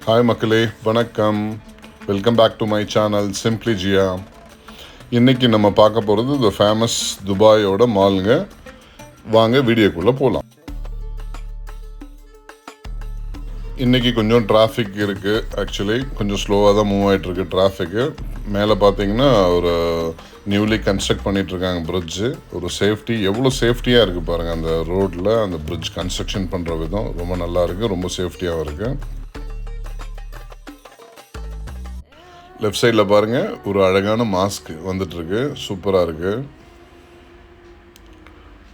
Hi மக்களே, வணக்கம். Welcome back to my channel simply Jiya. இன்றைக்கி நம்ம பார்க்க போகிறது இந்த ஃபேமஸ் துபாயோட மாலுங்க. வாங்க வீடியோக்குள்ளே போகலாம். இன்றைக்கி கொஞ்சம் டிராஃபிக் இருக்குது. ஆக்சுவலி கொஞ்சம் ஸ்லோவாக தான் மூவ் ஆகிட்டுருக்கு டிராஃபிக்கு. மேலே பார்த்தீங்கன்னா ஒரு நியூலி கன்ஸ்ட்ரக்ட் பண்ணிகிட்ருக்காங்க பிரிட்ஜு. ஒரு சேஃப்டி, எவ்வளோ சேஃப்டியாக இருக்குது பாருங்கள். அந்த ரோட்டில் அந்த பிரிட்ஜ் கன்ஸ்ட்ரக்ஷன் பண்ணுற விதம் ரொம்ப நல்லா இருக்குது, ரொம்ப சேஃப்டியாகவும் இருக்குது. லெஃப்ட் சைடில் பாருங்கள், ஒரு அழகான மாஸ்க் வந்துட்டுருக்கு. சூப்பராக இருக்குது.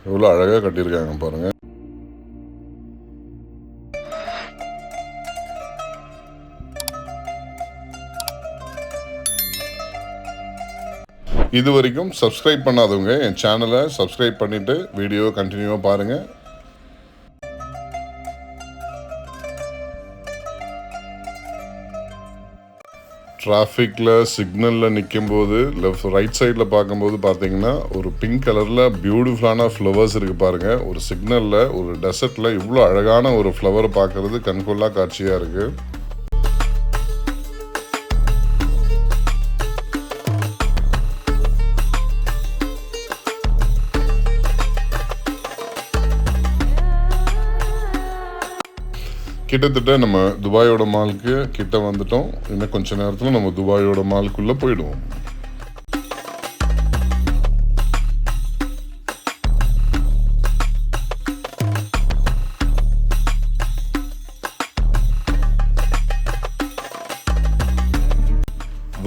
எவ்வளோ அழகாக கட்டியிருக்காங்க பாருங்கள். இது வரைக்கும் சப்ஸ்கிரைப் பண்ணாதவங்க என் சேனலை சப்ஸ்கிரைப் பண்ணிவிட்டு வீடியோவை கண்டினியூவாக பாருங்கள். டிராஃபிக்கில் சிக்னலில் நிற்கும்போது ரைட் சைடில் பார்க்கும்போது பார்த்தீங்கன்னா ஒரு பிங்க் கலரில் பியூட்டிஃபுல்லான ஃப்ளவர்ஸ் இருக்குது பாருங்கள். ஒரு சிக்னலில் ஒரு டெசர்ட்டில் இவ்வளோ அழகான ஒரு ஃப்ளவர் பார்க்குறது கண்கொள்ளா காட்சியாக இருக்குது. கிட்டத்தட்ட நம்ம துபாயோட மாலுக்கு கிட்ட வந்துட்டோம். இன்னும் கொஞ்ச நேரத்தில் நம்ம துபாயோட மாலுக்குள்ளே போயிடுவோம்.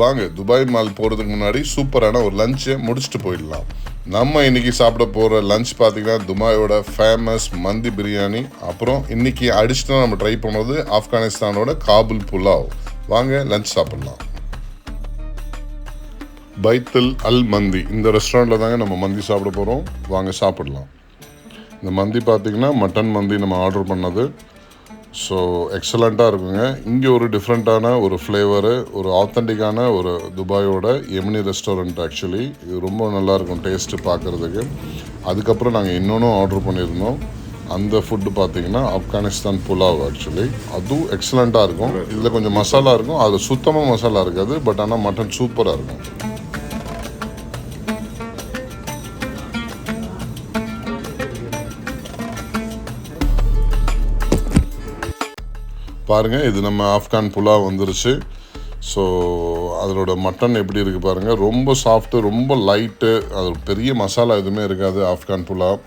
வாங்க, துபாய் மால் போகிறதுக்கு முன்னாடி சூப்பரான ஒரு லஞ்சை முடிச்சுட்டு போயிடலாம். நம்ம இன்றைக்கி சாப்பிட போகிற லஞ்ச் பார்த்திங்கன்னா துபாயோட ஃபேமஸ் மந்தி பிரியாணி. அப்புறம் இன்றைக்கி அடிஷ்னலாக நம்ம ட்ரை பண்ணுறது ஆப்கானிஸ்தானோட காபுல் புலாவ். வாங்க லஞ்ச் சாப்பிட்லாம். பைத்துல் அல் மந்தி, இந்த ரெஸ்டாரண்ட்டில் தாங்க நம்ம மந்தி சாப்பிட போகிறோம். வாங்க சாப்பிட்லாம். இந்த மந்தி பார்த்திங்கன்னா மட்டன் மந்தி நம்ம ஆர்டர் பண்ணது. ஸோ எக்ஸலண்ட்டாக இருக்குங்க. இங்கே ஒரு டிஃப்ரெண்ட்டான ஒரு ஃப்ளேவரு, ஒரு ஆத்தென்டிக்கான ஒரு துபாயோட எமினி ரெஸ்டாரண்ட். ஆக்சுவலி இது ரொம்ப நல்லாயிருக்கும் டேஸ்ட்டு பார்க்குறதுக்கு. அதுக்கப்புறம் நாங்கள் இன்னொன்றும் ஆர்டர் பண்ணியிருந்தோம். அந்த ஃபுட்டு பார்த்திங்கன்னா ஆப்கானிஸ்தான் புலாவ். ஆக்சுவலி அதுவும் எக்ஸலண்ட்டாக இருக்கும். இதில் கொஞ்சம் மசாலா இருக்கும், அது சுத்தமாக மசாலா இருக்காது. பட் ஆனால் மட்டன் சூப்பராக இருக்கும். பாருங்கள், இது நம்ம ஆப்கான் புலாவ் வந்துருச்சு. ஸோ அதோட மட்டன் எப்படி இருக்குது பாருங்கள். ரொம்ப சாஃப்ட்டு, ரொம்ப லைட்டு. அது பெரிய மசாலா எதுவுமே இருக்காது ஆப்கான் புலாவ்.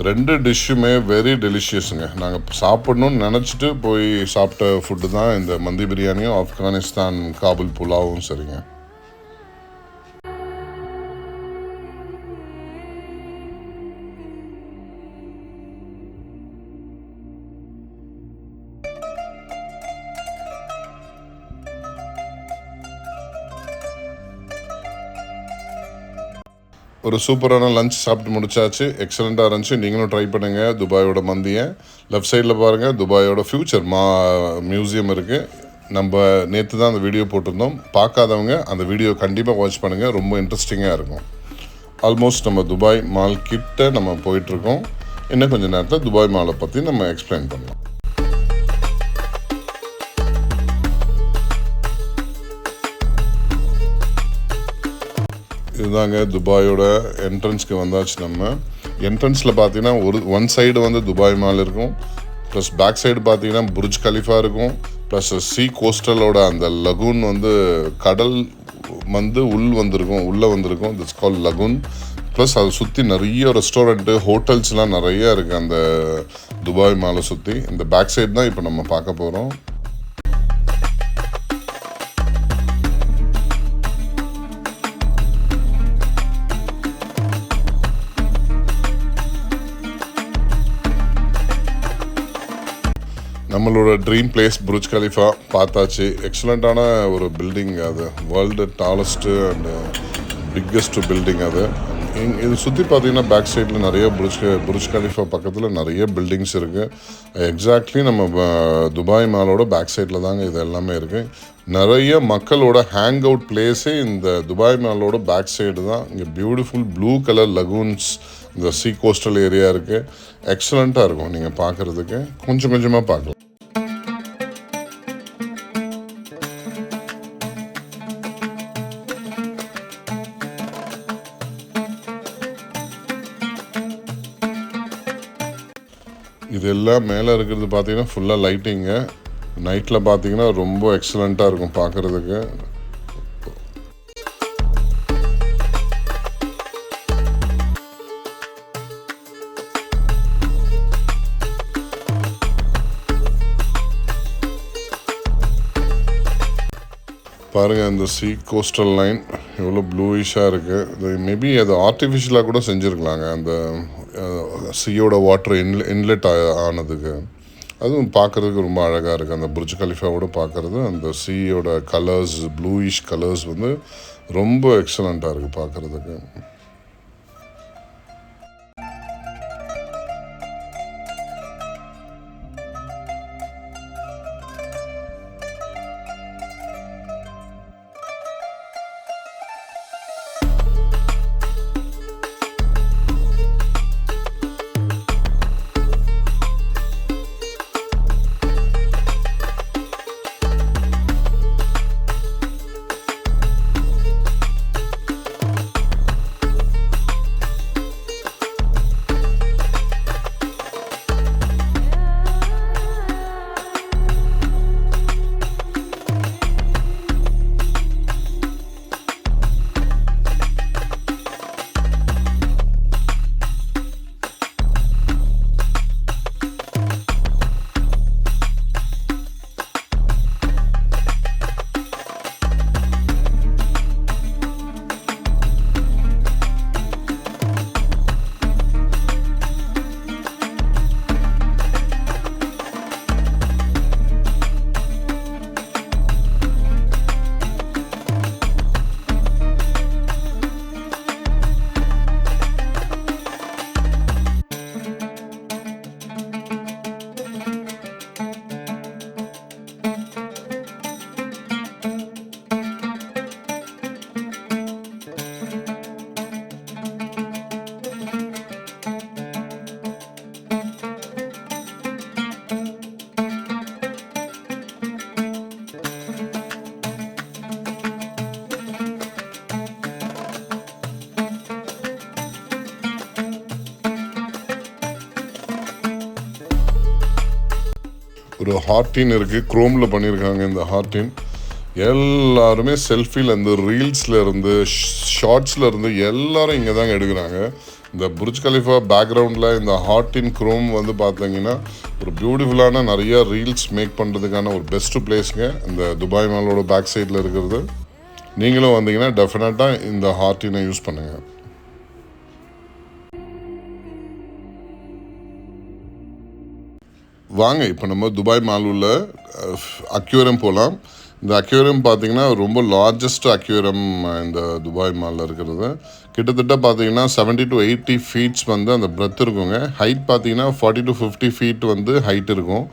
ரெண்டு டிஷ்ஷுமே வெரி டெலிஷியஸுங்க. நாங்கள் சாப்பிட்ணுன்னு நினச்சிட்டு போய் சாப்பிட்ட ஃபுட்டு தான் இந்த மந்தி பிரியாணியும் ஆப்கானிஸ்தான் காபுல் புலாவும். சரிங்க, ஒரு சூப்பரான லஞ்ச் சாப்பிட்டு முடிச்சாச்சு. எக்ஸலண்ட்டாக இருந்துச்சு. நீங்களும் ட்ரை பண்ணுங்கள் துபாயோட மந்தியை. லெஃப்ட் சைடில் பாருங்கள், துபாயோட ஃப்யூச்சர் மியூசியம் இருக்குது. நம்ம நேற்று தான் அந்த வீடியோ போட்டிருந்தோம். பார்க்காதவங்க அந்த வீடியோ கண்டிப்பாக வாட்ச் பண்ணுங்கள், ரொம்ப இன்ட்ரெஸ்டிங்காக இருக்கும். ஆல்மோஸ்ட் நம்ம துபாய் மால் கிட்ட நம்ம போயிட்டுருக்கோம். இன்னும் கொஞ்சம் நேரத்தில் துபாய் மாலை பற்றி நம்ம எக்ஸ்பிளைன் பண்ணலாம். இதுதாங்க துபாயோட என்ட்ரன்ஸ்க்கு வந்தாச்சு. நம்ம என்ட்ரன்ஸில் பார்த்தீங்கன்னா ஒன் சைடு வந்து துபாய் மால் இருக்கும். ப்ளஸ் பேக் சைடு பார்த்தீங்கன்னா புர்ஜ் கலிஃபா இருக்கும். ப்ளஸ் சீ கோஸ்டலோட அந்த லகூன் வந்து கடல் வந்து உள்ளே வந்திருக்கும். திட்ஸ் கால் லகூன். ப்ளஸ் அதை சுற்றி நிறைய ரெஸ்டாரண்ட்டு, ஹோட்டல்ஸ்லாம் நிறையா இருக்குது அந்த துபாய் மாலை சுற்றி. இந்த பேக் சைடு தான் இப்போ நம்ம பார்க்க போகிறோம். நம்மளோட ட்ரீம் பிளேஸ் புர்ஜ் கலிஃபா பார்த்தாச்சு. எக்ஸலண்ட்டான ஒரு பில்டிங். அது world tallest and biggest building. அது இது சுற்றி பார்த்தீங்கன்னா பேக் சைடில் நிறைய புர்ஜ் கலிஃபா பக்கத்தில் நிறைய பில்டிங்ஸ் இருக்குது. எக்ஸாக்ட்லி நம்ம துபாய் மாலோட பேக் சைடில் தாங்க இது எல்லாமே இருக்குது. நிறைய மக்களோட ஹேங் அவுட் பிளேஸே இந்த துபாய் மாலோட பேக் சைடு தான். இங்கே பியூட்டிஃபுல் ப்ளூ கலர் லகூன்ஸ், இந்த சீ கோஸ்டல் ஏரியா இருக்குது. எக்ஸலண்ட்டாக இருக்கும் நீங்கள் பார்க்குறதுக்கு. கொஞ்சம் கொஞ்சமாக பார்க்கலாம். இதெல்லாம் மேலே இருக்கிறது பார்த்தீங்கன்னா ஃபுல்லாக லைட்டிங்கு. நைட்டில் பார்த்தீங்கன்னா ரொம்ப எக்ஸலண்ட்டாக இருக்கும் பார்க்குறதுக்கு. பாருங்கள் இந்த சீ கோஸ்டல் லைன் எவ்வளோ ப்ளூயிஷாக இருக்குது. இது மேபி அது ஆர்டிஃபிஷியலாக கூட செஞ்சுருக்கலாங்க, அந்த சீயோட வாட்டர் இன்லெட் ஆனதுக்கு. அதுவும் பார்க்குறதுக்கு ரொம்ப அழகாக இருக்குது. அந்த புர்ஜ் கலிஃபாவோட பார்க்குறது அந்த சீயோட கலர்ஸ், ப்ளூயிஷ் கலர்ஸ் வந்து ரொம்ப எக்ஸலண்ட்டாக இருக்குது பார்க்குறதுக்கு. ஒரு ஹார்டின் இருக்குது, குரோமில் பண்ணியிருக்காங்க. இந்த ஹார்டின் எல்லாருமே செல்ஃபியில் இருந்து, ரீல்ஸில் இருந்து, ஷார்ட்ஸில் இருந்து எல்லாரும் இங்கே தாங்க எடுக்கிறாங்க. இந்த புர்ஜ் கலிஃபா பேக்ரவுண்டில் இந்த ஹார்டின் குரோம் வந்து பார்த்தீங்கன்னா ஒரு பியூட்டிஃபுல்லான நிறையா ரீல்ஸ் மேக் பண்ணுறதுக்கான ஒரு பெஸ்ட்டு பிளேஸுங்க இந்த துபாய் மாலோட பேக் சைடில் இருக்கிறது. நீங்களும் வந்தீங்கன்னா டெஃபினட்டாக இந்த ஹார்டினை யூஸ் பண்ணுங்கள். வாங்க இப்போ நம்ம துபாய் மால் உள்ள அக்யூரியம் போகலாம். இந்த அக்யூரியம் பார்த்திங்கன்னா ரொம்ப லார்ஜஸ்ட் அக்யூரியம் இந்த துபாய் மாலில் இருக்கிறது. கிட்டத்தட்ட பார்த்தீங்கன்னா 70 to 80 ஃபீட்ஸ் வந்து அந்த பிரெத் இருக்குங்க. ஹைட் பார்த்தீங்கன்னா 40 to 50 ஃபீட் வந்து ஹைட் இருக்கும்.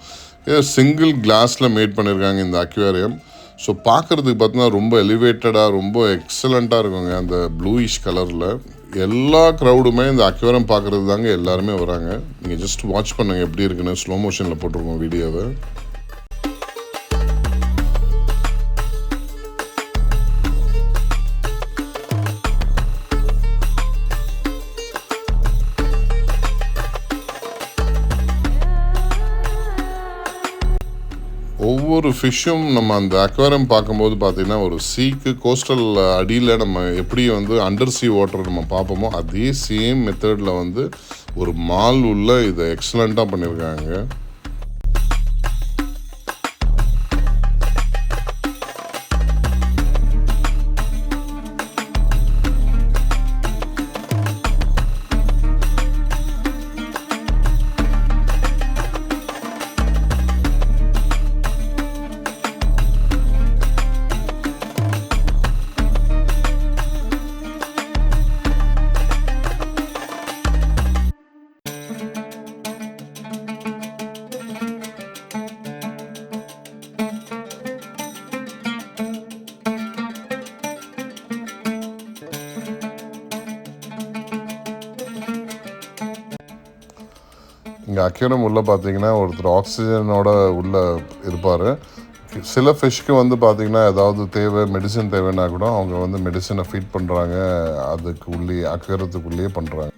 இது சிங்கிள் கிளாஸில் மேட் பண்ணியிருக்காங்க இந்த அக்யூரியம். ஸோ பார்க்குறதுக்கு பார்த்தீங்கன்னா ரொம்ப எலிவேட்டடாக ரொம்ப எக்ஸலண்ட்டாக இருக்குங்க அந்த ப்ளூயிஷ் கலரில். எல்லா க்ரௌடுமே இந்த அக்யூரியம் பார்க்குறது தாங்க எல்லாருமே வராங்க. நீங்கள் ஜஸ்ட் வாட்ச் பண்ணுங்கள் எப்படி இருக்குன்னு. ஸ்லோ மோஷனில் போட்டிருக்கோம் வீடியோவை. ஒவ்வொரு ஃபிஷ்ஷும் நம்ம அந்த அக்வாரியம் பார்க்கும்போது பார்த்திங்கன்னா ஒரு சீக்கு கோஸ்டல் அடியில் நம்ம எப்படி வந்து அண்டர் சீ வாட்டர் நம்ம பார்ப்போமோ அதே சேம் மெத்தடில் வந்து ஒரு மால் உள்ள இதை எக்ஸலண்ட்டாக பண்ணியிருக்காங்க. இங்கே அக்யூரியம் உள்ளே பார்த்தீங்கன்னா ஒருத்தர் ஆக்சிஜனோட உள்ளே இருப்பார். சில ஃபிஷ்க்கு வந்து பார்த்திங்கன்னா ஏதாவது தேவை, மெடிசன் தேவைன்னா கூட அவங்க வந்து மெடிசனை ஃபீட் பண்ணுறாங்க, அதுக்கு உள்ளே அக்யூரியத்துக்குள்ளேயே பண்ணுறாங்க.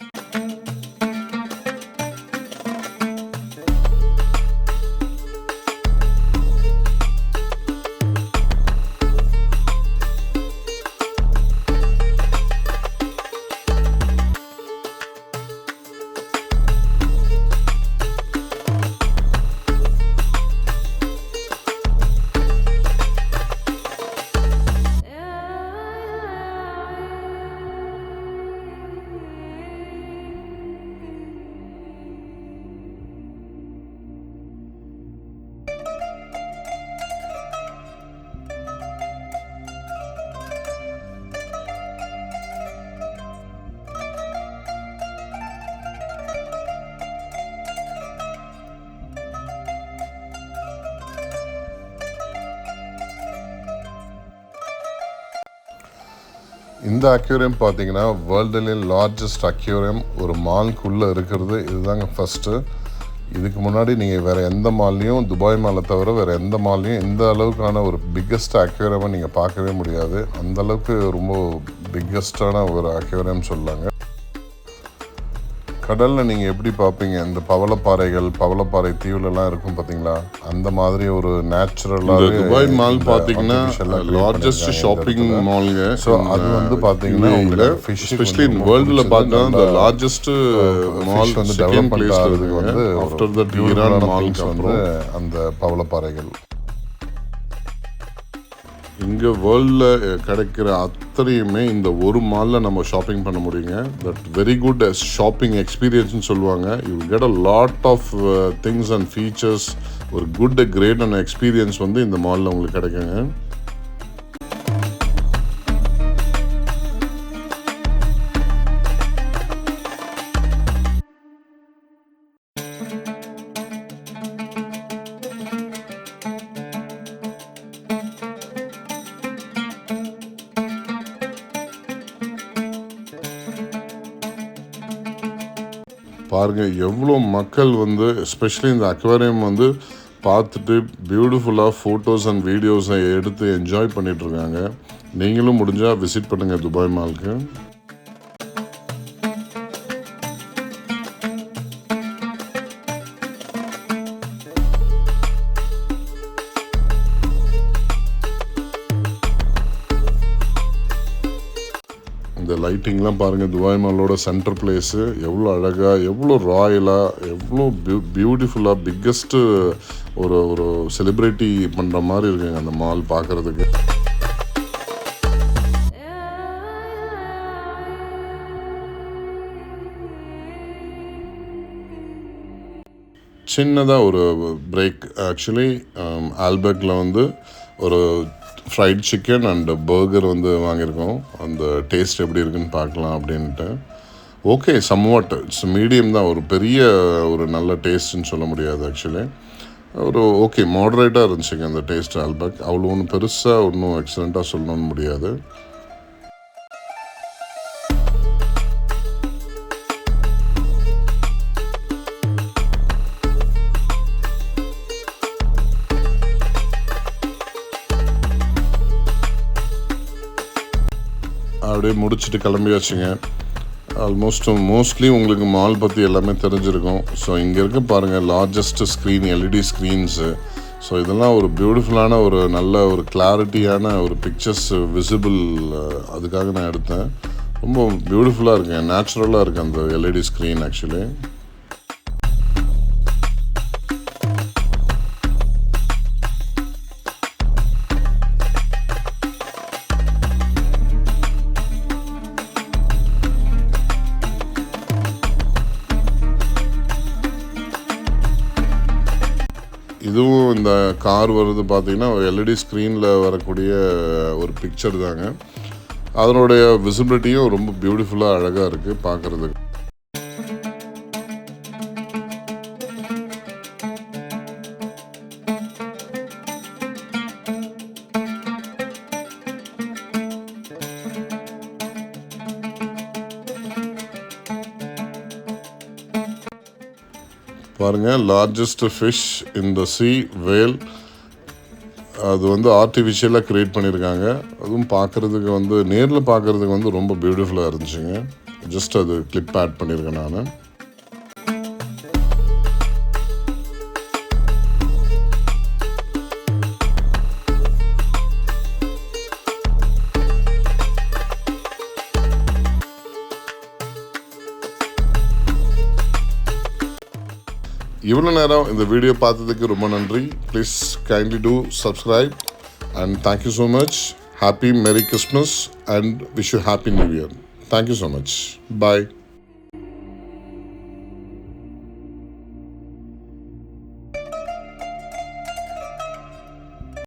இந்த அக்யூரியம் பார்த்தீங்கன்னா வேர்ல்டுலேயே லார்ஜஸ்ட் அக்யூரியம் ஒரு மால்குள்ளே இருக்கிறது இதுதாங்க ஃபஸ்ட்டு. இதுக்கு முன்னாடி நீங்கள் வேறு எந்த மால்லையும், துபாய் மாலை தவிர வேறு எந்த மால்லையும் இந்த அளவுக்கான ஒரு பிக்கஸ்ட் அக்யூரியமை நீங்கள் பார்க்கவே முடியாது. அந்தளவுக்கு ரொம்ப பிக்கஸ்டான ஒரு அக்யூரியம் சொல்லாங்க. கடலில் நீங்கள் எப்படி பார்ப்பீங்க, இந்த பவளப்பாறை தீவுலலாம் இருக்கும் பார்த்தீங்களா, அந்த மாதிரி ஒரு நேச்சுரலாக துபாய் மால் பார்த்தீங்கன்னா லார்ஜஸ்ட் ஷாப்பிங் மால்ங்க. ஸோ அது வந்து பார்த்தீங்கன்னா உங்களுக்கு எஸ்பெஷலி இன் வேர்ல்டில் பார்த்தா இந்த லார்ஜஸ்ட் மால் வந்து டெவலப் பண்ணுறதுக்கு வந்து ஆஃப்டர் தட் ஈரான் மால்ஸ் வந்து அந்த பவளப்பாறைகள். இங்கே வேர்ல்டில் கிடைக்கிற அத்தனையுமே இந்த ஒரு மாலில் நம்ம ஷாப்பிங் பண்ண முடியுங்க. பட் வெரி குட் ஷாப்பிங் எக்ஸ்பீரியன்ஸ்னு சொல்லுவாங்க. You will get a lot of things and features. ஒரு குட் கிரேட் எக்ஸ்பீரியன்ஸ் வந்து இந்த மாலில் உங்களுக்கு கிடைக்குங்க. பாருங்கள் எவ்வளோ மக்கள் வந்து எஸ்பெஷலி இந்த அக்வாரியம் வந்து பார்த்துட்டு பியூட்டிஃபுல்லாக ஃபோட்டோஸ் அண்ட் வீடியோஸை எடுத்து என்ஜாய் பண்ணிகிட்ருக்காங்க. நீங்களும் முடிஞ்சால் விசிட் பண்ணுங்கள் துபாய் மாலுக்கு. இந்த லைட்டிங்லாம் பாருங்கள், துபாய் மாலோட சென்டர் பிளேஸு எவ்வளோ அழகாக, எவ்வளோ ராயலாக, எவ்வளோ பியூட்டிஃபுல்லாக பிக்கஸ்ட்டு ஒரு செலிப்ரிட்டி பண்ணுற மாதிரி இருக்குங்க அந்த மால் பார்க்குறதுக்கு. சின்னதாக ஒரு பிரேக். ஆக்சுவலி ஆல்பர்ட்டில் வந்து ஒரு ஃப்ரைட் சிக்கன் அண்ட் பர்கர் வந்து வாங்கியிருக்கோம். அந்த டேஸ்ட் எப்படி இருக்குன்னு பார்க்கலாம் அப்படின்ட்டு. ஓகே, சம்வாட் இட்ஸ் மீடியம் தான், ஒரு பெரிய ஒரு நல்ல டேஸ்ட்டுன்னு சொல்ல முடியாது. ஆக்சுவலி ஒரு ஓகே மாடரேட்டாக இருந்துச்சுங்க அந்த டேஸ்ட். ஆல்பர்ட் அவ்வளோ ஒன்றும் பெருசாக ஒன்றும் எக்ஸலண்ட்டாக சொல்லணும்னு முடியாது. அப்படியே முடிச்சுட்டு கிளம்பியாச்சுங்க. மோஸ்ட்லி உங்களுக்கு மால் பற்றி எல்லாமே தெரிஞ்சிருக்கும். ஸோ இங்கே இருக்க பாருங்கள் largest screen, LED screens. So இதெல்லாம் ஒரு பியூட்டிஃபுல்லான ஒரு நல்ல ஒரு கிளாரிட்டியான ஒரு பிக்சர்ஸ் விசிபிள், அதுக்காக நான் எடுத்தேன். ரொம்ப பியூட்டிஃபுல்லாக இருக்குங்க, நேச்சுரலாக இருக்குது அந்த எல்இடி ஸ்க்ரீன் ஆக்சுவலி. இதுவும் இந்த கார் வருது பார்த்திங்கன்னா எல்இடி ஸ்க்ரீனில் வரக்கூடிய ஒரு பிக்சர் தாங்க. அதனுடைய விசிபிலிட்டியும் ரொம்ப பியூட்டிஃபுல்லாக அழகாக இருக்குது பார்க்குறதுக்கு. பாருங்கள், லார்ஜஸ்ட் ஃபிஷ் இன் த சீ வேல். அது வந்து ஆர்டிஃபிஷியலாக க்ரியேட் பண்ணியிருக்காங்க. அதுவும் பார்க்குறதுக்கு வந்து நேரில் பார்க்குறதுக்கு வந்து ரொம்ப பியூட்டிஃபுல்லாக இருந்துச்சுங்க. ஜஸ்ட் அது கிளிப் ஆட் பண்ணியிருக்கேன் நான். இவ்வளோ நேரம் இந்த வீடியோ பார்த்ததுக்கு ரொம்ப நன்றி. Please kindly two subscribe and thank you so much. Happy merry Christmas and wish you happy new year. Thank you so much. Bye.